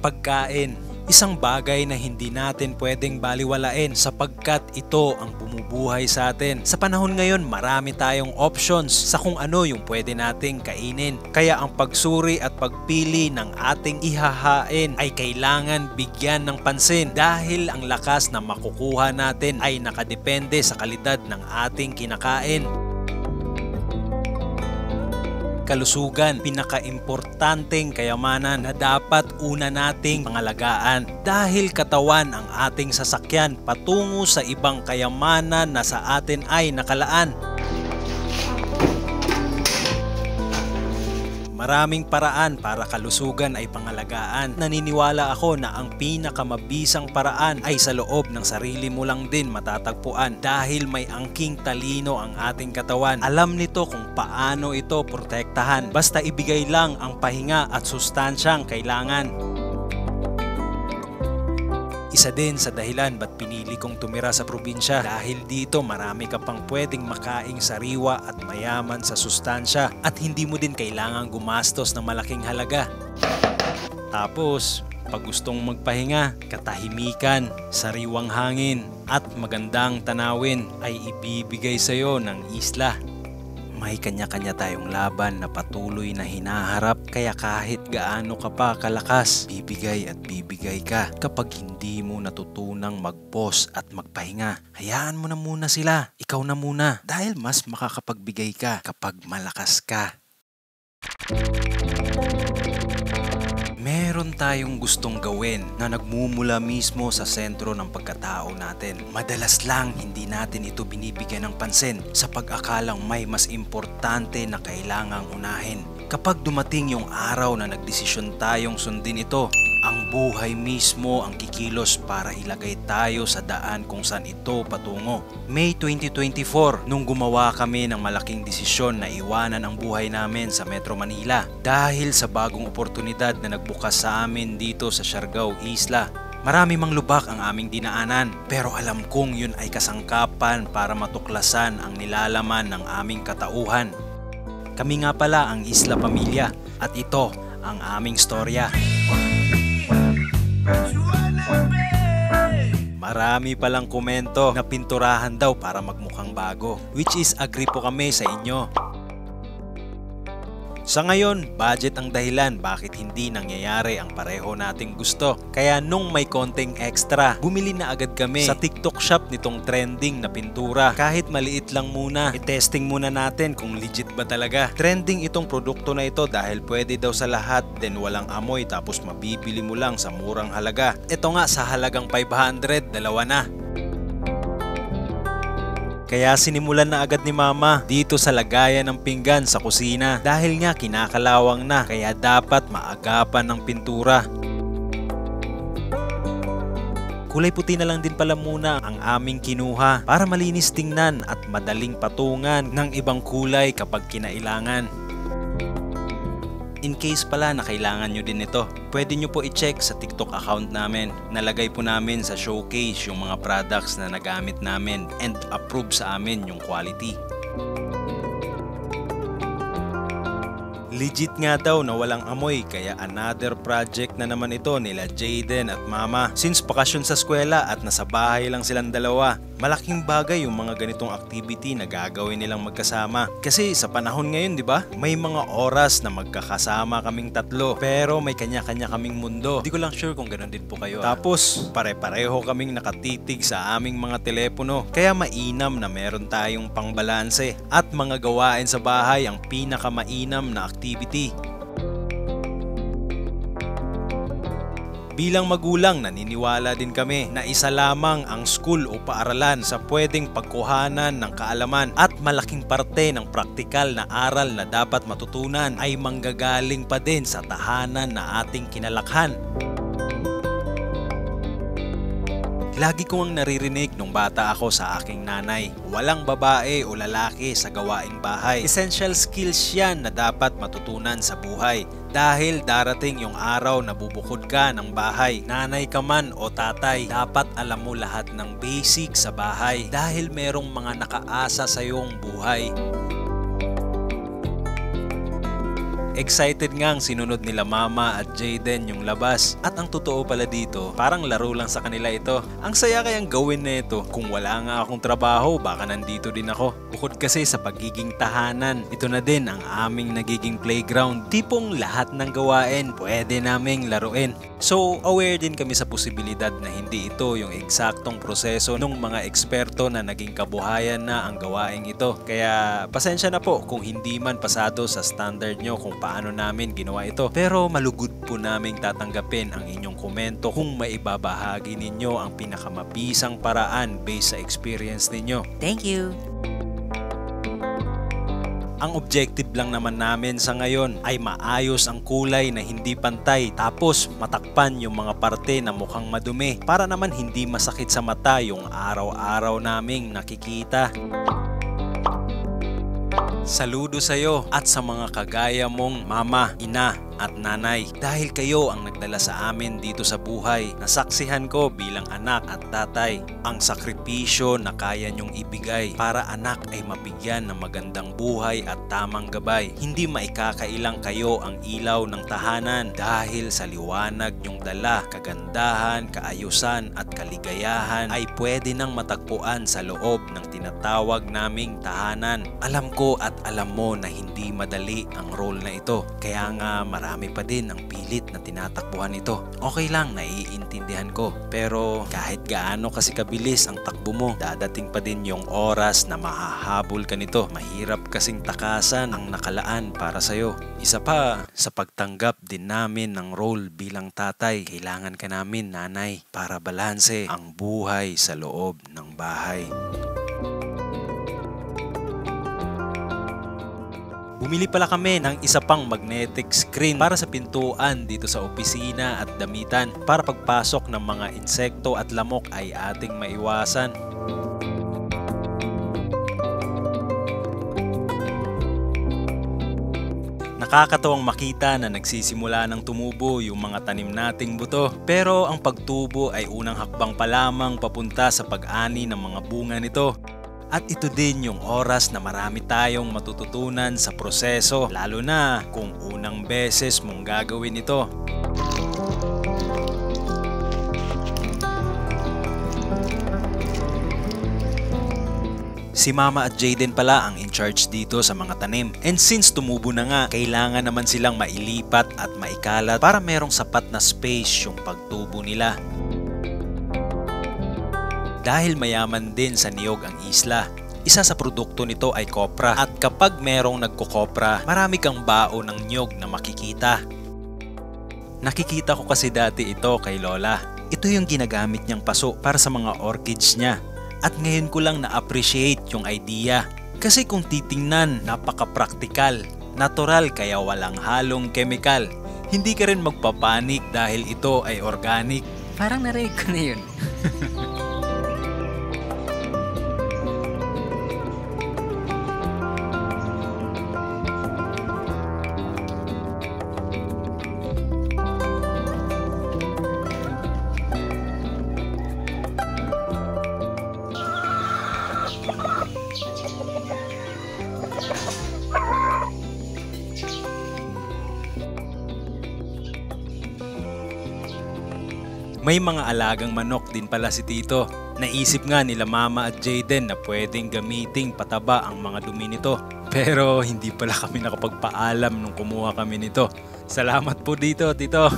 pagkain. Isang bagay na hindi natin pwedeng baliwalain sapagkat ito ang bumubuhay sa atin. Sa panahon ngayon, marami tayong options sa kung ano yung pwede nating kainin. Kaya ang pagsuri at pagpili ng ating ihahain ay kailangan bigyan ng pansin dahil ang lakas na makukuha natin ay nakadepende sa kalidad ng ating kinakain. Kalusugan, pinakaimportanteng kayamanan na dapat una nating pangalagaan dahil katawan ang ating sasakyan patungo sa ibang kayamanan na sa atin ay nakalaan. Maraming paraan para kalusugan ay pangalagaan. Naniniwala ako na ang pinakamabisang paraan ay sa loob ng sarili mo lang din matatagpuan dahil may angking talino ang ating katawan. Alam nito kung paano ito protektahan. Basta ibigay lang ang pahinga at sustansyang kailangan. Isa din sa dahilan ba't pinili kong tumira sa probinsya dahil dito marami ka pang pwedeng makaing sariwa at mayaman sa sustansya at hindi mo din kailangang gumastos ng malaking halaga. Tapos, pag gustong magpahinga, katahimikan, sariwang hangin at magandang tanawin ay ibibigay sa iyo ng isla. May kanya-kanya tayong laban na patuloy na hinaharap kaya kahit gaano ka pa kalakas, bibigay at bibigay ka. Kapag hindi mo natutunang mag-pause at magpahinga, hayaan mo na muna sila. Ikaw na muna dahil mas makakapagbigay ka kapag malakas ka. Meron tayong gustong gawin na nagmumula mismo sa sentro ng pagkatao natin. Madalas lang hindi natin ito binibigyan ng pansin sa pag-akalang may mas importante na kailangang unahin. Kapag dumating yung araw na nagdesisyon tayong sundin ito, ang buhay mismo ang kikilos para ilagay tayo sa daan kung saan ito patungo. May 2024, nung gumawa kami ng malaking desisyon na iwanan ang buhay namin sa Metro Manila dahil sa bagong oportunidad na nagbukas sa amin dito sa Siargao Isla. Marami mang lubak ang aming dinaanan pero alam kong yun ay kasangkapan para matuklasan ang nilalaman ng aming katauhan. Kami nga pala ang Isla Pamilya at ito ang aming storya. Marami palang komento na pinturahan daw para magmukhang bago, which is agree po kami sa inyo. Sa ngayon, budget ang dahilan bakit hindi nangyayari ang pareho nating gusto. Kaya nung may konting extra, bumili na agad kami sa TikTok shop nitong trending na pintura. Kahit maliit lang muna, i-testing muna natin kung legit ba talaga. Trending itong produkto na ito dahil pwede daw sa lahat, then walang amoy tapos mabibili mo lang sa murang halaga. Ito nga sa halagang 500, dalawa na. Kaya sinimulan na agad ni Mama dito sa lagayan ng pinggan sa kusina dahil nga kinakalawang na kaya dapat maagapan ng pintura. Kulay puti na lang din pala muna ang aming kinuha para malinis tingnan at madaling patungan ng ibang kulay kapag kinailangan. In case pala na kailangan nyo din ito, pwede nyo po i-check sa TikTok account namin. Nalagay po namin sa showcase yung mga products na nagamit namin and approve sa amin yung quality. Legit nga daw na walang amoy kaya another project na naman ito nila Jaden at Mama. Since bakasyon sa eskwela at nasa bahay lang silang dalawa, malaking bagay yung mga ganitong activity na gagawin nilang magkasama. Kasi sa panahon ngayon, di ba? May mga oras na magkakasama kaming tatlo pero may kanya-kanya kaming mundo. Di ko lang sure kung ganoon din po kayo. Tapos pare-pareho kaming nakatitig sa aming mga telepono. Kaya mainam na meron tayong pangbalanse at mga gawain sa bahay ang pinakamainam na activity. Bilang magulang, naniniwala din kami na isa lamang ang school o paaralan sa pwedeng pagkuhanan ng kaalaman at malaking parte ng praktikal na aral na dapat matutunan ay manggagaling pa din sa tahanan na ating kinalakhan. Lagi kong naririnig nung bata ako sa aking nanay, walang babae o lalaki sa gawaing bahay. Essential skills yan na dapat matutunan sa buhay. Dahil darating yung araw na bubukod ka ng bahay, nanay ka man o tatay, dapat alam mo lahat ng basic sa bahay dahil merong mga nakaasa sa iyong buhay. Excited ngang sinunod nila Mama at Jaden yung labas. At ang totoo pala dito, parang laro lang sa kanila ito. Ang saya kayang gawin na ito. Kung wala nga akong trabaho, baka nandito din ako. Bukod kasi sa pagiging tahanan, ito na din ang aming nagiging playground. Tipong lahat ng gawain pwede naming laruin. So aware din kami sa posibilidad na hindi ito yung eksaktong proseso ng mga eksperto na naging kabuhayan na ang gawaing ito. Kaya pasensya na po kung hindi man pasado sa standard nyo kung paano namin ginawa ito. Pero malugod po naming tatanggapin ang inyong komento kung maibabahagi ninyo ang pinakamabisang paraan based sa experience ninyo. Thank you! Ang objective lang naman namin sa ngayon ay maayos ang kulay na hindi pantay, tapos matakpan yung mga parte na mukhang madumi para naman hindi masakit sa mata yung araw-araw naming nakikita. Saludo sa'yo at sa mga kagaya mong mama, ina at nanay. Dahil kayo ang nagdala sa amin dito sa buhay, nasaksihan ko bilang anak at tatay ang sakripisyo na kaya nyong ibigay para anak ay mabigyan ng magandang buhay at tamang gabay. Hindi maikakailang kayo ang ilaw ng tahanan dahil sa liwanag nyong dala, kagandahan, kaayusan at kaligayahan ay pwede nang matagpuan sa loob ng tinatawag naming tahanan. Alam ko at alam mo na hindi madali ang role na ito, kaya nga marami pa din ang pilit na tinatakbuhan ito. Okay lang, naiintindihan ko, pero kahit gaano kasi kabilis ang takbo mo, dadating pa din yung oras na mahahabol ka nito. Mahirap kasing takasan ang nakalaan para sa'yo. Isa pa, sa pagtanggap din namin ng role bilang tatay, kailangan ka namin nanay para balanse ang buhay sa loob ng bahay. Bumili pala kami ng isa pang magnetic screen para sa pintuan dito sa opisina at damitan para pagpasok ng mga insekto at lamok ay ating maiwasan. Nakakatawang makita na nagsisimula ng tumubo yung mga tanim nating buto. Pero ang pagtubo ay unang hakbang pa lamang papunta sa pag-ani ng mga bunga nito. At ito din yung oras na marami tayong matututunan sa proseso, lalo na kung unang beses mong gagawin ito. Si Mama at Jaden pala ang in charge dito sa mga tanim. And since tumubo na nga, kailangan naman silang mailipat at maikalat para merong sapat na space yung pagtubo nila. Dahil mayaman din sa niyog ang isla, isa sa produkto nito ay kopra, at kapag merong nagkukopra, marami kang bao ng niyog na makikita. Nakikita ko kasi dati ito kay Lola. Ito yung ginagamit niyang paso para sa mga orchids niya. At ngayon ko lang na-appreciate yung idea. Kasi kung titingnan, napaka-praktikal, natural kaya walang halong chemical. Hindi ka rin magpapanik dahil ito ay organic. Parang narinig ko na yun. May mga alagang manok din pala si Tito. Naisip nga nila Mama at Jaden na pwedeng gamiting pataba ang mga dumi nito. Pero hindi pala kami nakapagpaalam nung kumuha kami nito. Salamat po dito, Tito.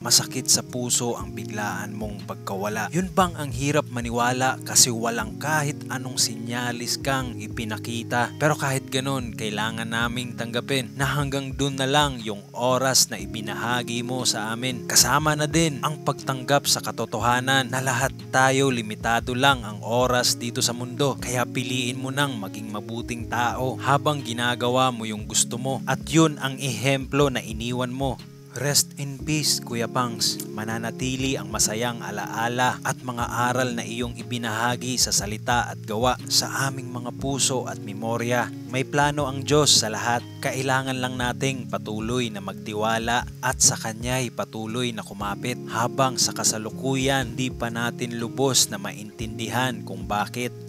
Masakit sa puso ang biglaan mong pagkawala. Yun bang ang hirap maniwala kasi walang kahit anong sinyalis kang ipinakita. Pero kahit ganun, kailangan naming tanggapin na hanggang dun na lang yung oras na ibinahagi mo sa amin. Kasama na din ang pagtanggap sa katotohanan na lahat tayo limitado lang ang oras dito sa mundo. Kaya piliin mo nang maging mabuting tao habang ginagawa mo yung gusto mo. At yun ang ehemplo na iniwan mo. Rest in peace, Kuya Pangs. Mananatili ang masayang alaala at mga aral na iyong ibinahagi sa salita at gawa sa aming mga puso at memorya. May plano ang Diyos sa lahat. Kailangan lang nating patuloy na magtiwala at sa Kanya'y patuloy na kumapit habang sa kasalukuyan di pa natin lubos na maintindihan kung bakit.